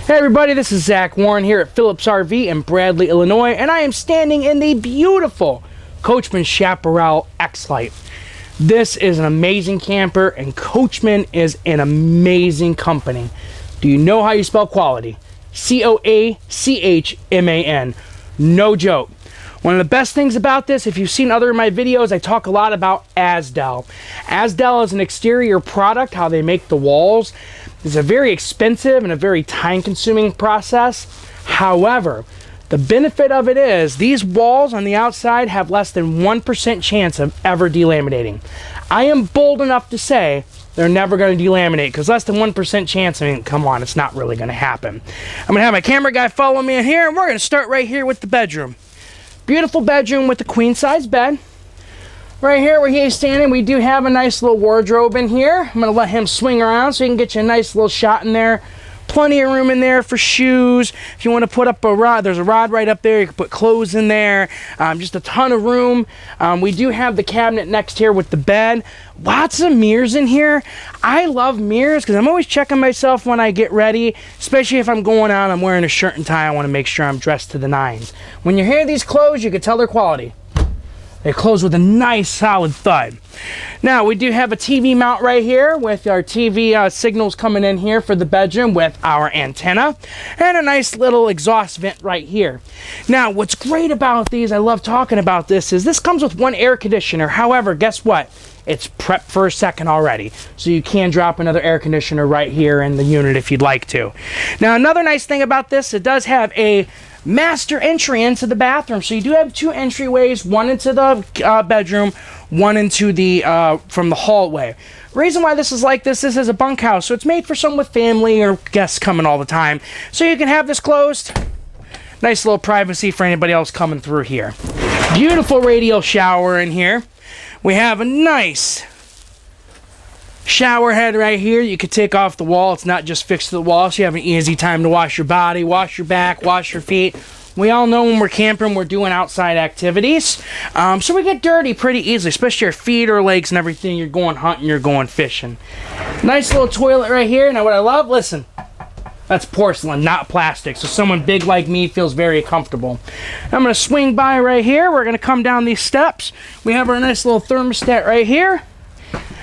Hey everybody, this is Zach Warren here at Phillips RV in Bradley, Illinois, and I am standing in the beautiful Coachman Chaparral X-Lite. This is an amazing camper, and Coachman is an amazing company. Do you know how you spell quality? C-O-A-C-H-M-A-N. No joke. One of the best things about this, if you've seen other of my videos, I talk a lot about Azdel. Azdel is an exterior product, how they make the walls. It's a very expensive and a very time-consuming process. However, the benefit of it is these walls on the outside have less than 1% chance of ever delaminating. I am bold enough to say they're never going to delaminate, because less than 1% chance, I mean, come on, it's not really going to happen. I'm going to have my camera guy follow me in here, and we're going to start right here with the bedroom. Beautiful bedroom with a queen-size bed. Right here where he's standing, we do have a nice little wardrobe in here. I'm going to let him swing around so you can get you a nice little shot in there. Plenty of room in there for shoes. If you want to put up a rod, there's a rod right up there. You can put clothes in there. Just a ton of room. We do have the cabinet next here with the bed. Lots of mirrors in here. I love mirrors because I'm always checking myself when I get ready, especially if I'm going out, I'm wearing a shirt and tie. I want to make sure I'm dressed to the nines. When you hear these clothes, you can tell their quality. They close with a nice solid thud. Now we do have a TV mount right here with our TV signals coming in here for the bedroom with our antenna, and a nice little exhaust vent right here. Now what's great about these, I love talking about this, is this comes with one air conditioner. However, guess what? It's prepped for a second already, so you can drop another air conditioner right here in the unit if you'd like to. Now another nice thing about this, it does have a master entry into the bathroom, so you do have two entryways, one into the bedroom, one into the from the hallway. Reason why this is like this is a bunkhouse, so it's made for someone with family or guests coming all the time, so you can have this closed. Nice little privacy for anybody else coming through here. Beautiful radial shower in here. We have a nice shower head right here. You could take off the wall. It's not just fixed to the wall, so you have an easy time to wash your body, wash your back, wash your feet. We all know when we're camping, we're doing outside activities, so we get dirty pretty easily, especially your feet or legs and everything. You're going hunting, you're going fishing. Nice little toilet right here. Now what I love, listen, that's porcelain, not plastic, so someone big like me feels very comfortable. I'm going to swing by right here. We're going to come down these steps. We have our nice little thermostat right here.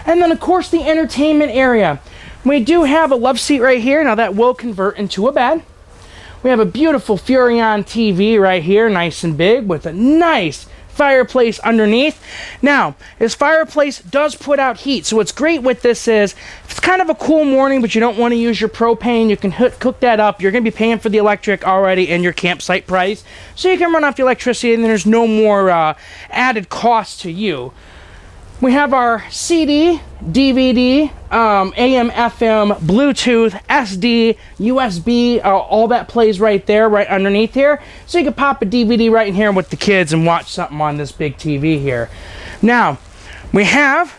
And then, of course, the entertainment area. We do have a love seat right here. Now, that will convert into a bed. We have a beautiful Furrion TV right here, nice and big, with a nice fireplace underneath. Now, this fireplace does put out heat, so what's great with this is, if it's kind of a cool morning, but you don't want to use your propane, you can cook that up. You're going to be paying for the electric already in your campsite price, so you can run off the electricity, and there's no more added cost to you. We have our CD, DVD, AM, FM, Bluetooth, SD, USB, all that plays right there, right underneath here. So you can pop a DVD right in here with the kids and watch something on this big TV here. Now, we have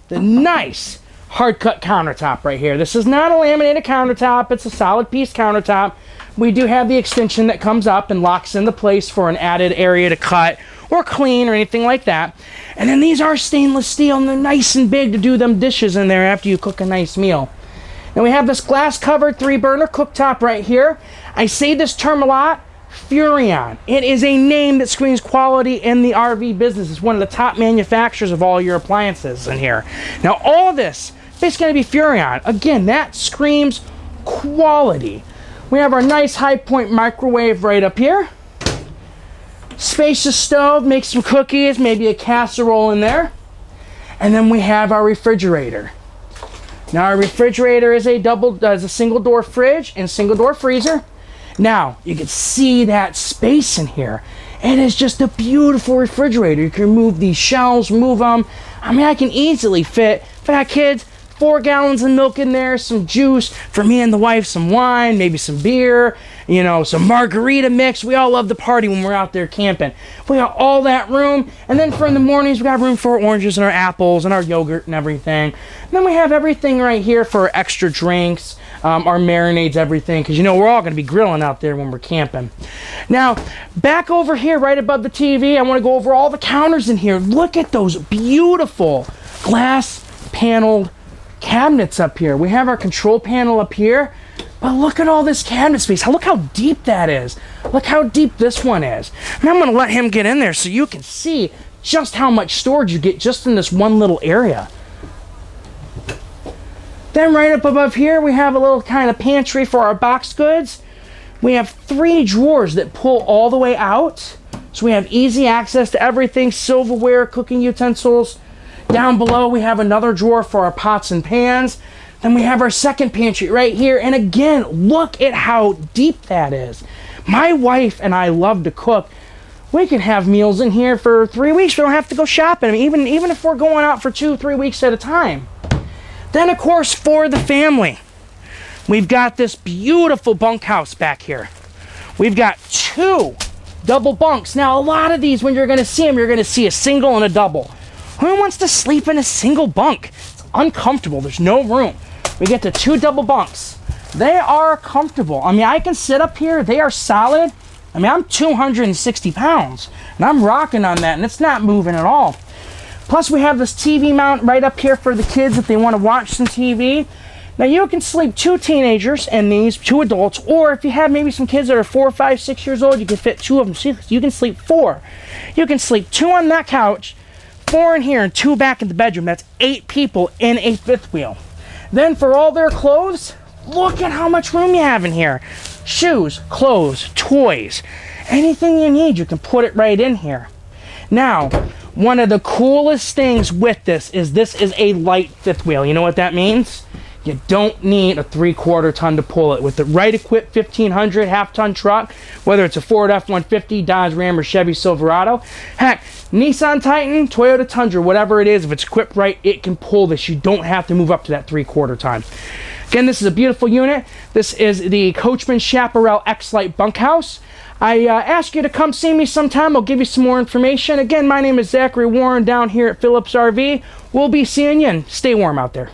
the nice hard-cut countertop right here. This is not a laminated countertop. It's a solid piece countertop. We do have the extension that comes up and locks into place for an added area to cut or clean or anything like that. And then these are stainless steel, and they're nice and big to do them dishes in there after you cook a nice meal. And we have this glass covered 3-burner cooktop right here. I say this term a lot, Furrion. It is a name that screams quality in the RV business. It's one of the top manufacturers of all your appliances in here. Now all of this is going to be Furrion. Again, that screams quality. We have our nice high point microwave right up here. Spacious stove, make some cookies, maybe a casserole in there. And then we have our refrigerator. Now our refrigerator is a single door fridge and single door freezer. Now you can see that space in here. It is just a beautiful refrigerator. You can move these shelves, move them. I mean, I can easily fit, if I got kids, 4 gallons of milk in there, some juice, for me and the wife, some wine, maybe some beer, you know, some margarita mix. We all love to party when we're out there camping. We got all that room, and then for in the mornings, we got room for our oranges and our apples and our yogurt and everything. And then we have everything right here for extra drinks, our marinades, everything, because you know we're all going to be grilling out there when we're camping. Now, back over here, right above the TV, I want to go over all the counters in here. Look at those beautiful glass paneled cabinets up here. We have our control panel up here. But look at all this cabinet space. Look how deep that is. Look how deep this one is. And I'm going to let him get in there so you can see just how much storage you get just in this one little area. Then right up above here, we have a little kind of pantry for our boxed goods. We have 3 drawers that pull all the way out. So we have easy access to everything, silverware, cooking utensils. Down below, we have another drawer for our pots and pans. Then we have our second pantry right here. And again, look at how deep that is. My wife and I love to cook. We can have meals in here for 3 weeks. We don't have to go shopping. I mean, even if we're going out for 2-3 weeks at a time. Then, of course, for the family, we've got this beautiful bunkhouse back here. We've got 2 double bunks. Now, a lot of these, when you're going to see them, you're going to see a single and a double. Who wants to sleep in a single bunk? It's uncomfortable. There's no room. We get the 2 double bunks. They are comfortable. I mean, I can sit up here. They are solid. I mean, I'm 260 pounds, and I'm rocking on that, and it's not moving at all. Plus, we have this TV mount right up here for the kids if they want to watch some TV. Now, you can sleep 2 teenagers in these, 2 adults, or if you have maybe some kids that are 4, 5, 6 years old, you can fit 2 of them. So you can sleep 4. You can sleep 2 on that couch, 4 in here, and 2 back in the bedroom. That's 8 people in a fifth wheel. Then for all their clothes, look at how much room you have in here. Shoes, clothes, toys, anything you need, you can put it right in here. Now, one of the coolest things with this is a light fifth wheel. You know what that means? You don't need a 3/4 ton to pull it. With the right equipped 1500 half-ton truck, whether it's a Ford F-150, Dodge Ram, or Chevy Silverado, heck, Nissan Titan, Toyota Tundra, whatever it is, if it's equipped right, it can pull this. You don't have to move up to that 3/4 ton. Again, this is a beautiful unit. This is the Coachman Chaparral X-Lite bunkhouse. I ask you to come see me sometime. I'll give you some more information. Again, my name is Zachary Warren down here at Phillips RV. We'll be seeing you, and stay warm out there.